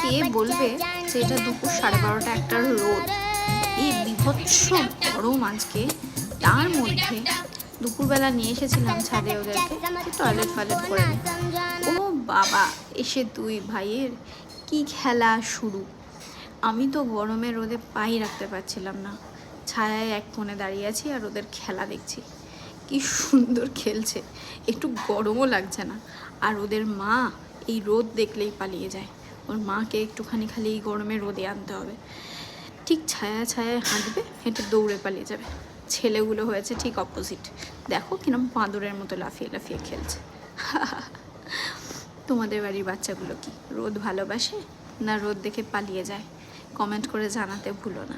কে বলবে যে এটা দুপুর 12:30 একটা রোদ, এই বিভৎস গরম আজকে। তার মধ্যে দুপুরবেলা নিয়ে এসেছিলাম ছাদে ওদেরকে টয়লেট ফয়লেট করে নি। ও বাবা, এসে দুই ভাইয়ের কি খেলা শুরু। আমি তো গরমে রোদে পাই রাখতে পারছিলাম না, ছায়ায় এক কোণে দাঁড়িয়ে আছি আর ওদের খেলা দেখছি। কি সুন্দর খেলছে, একটু গরমও লাগছে না। আর ওদের মা এই রোদ দেখলেই পালিয়ে যায়। ওর মাকে একটুখানি খালি এই গরমে রোদে আনতে হবে, ঠিক ছায়া ছায়ায় হাঁটবে, হেঁটে দৌড়ে পালিয়ে যাবে। ছেলেগুলো হয়েছে ঠিক অপোজিট, দেখো কিরম বাঁদরের মতো লাফিয়ে লাফিয়ে খেলছে। তোমাদের বাড়ির বাচ্চাগুলো কি রোদ ভালোবাসে না রোদ দেখে পালিয়ে যায়? কমেন্ট করে জানাতে ভুলো না।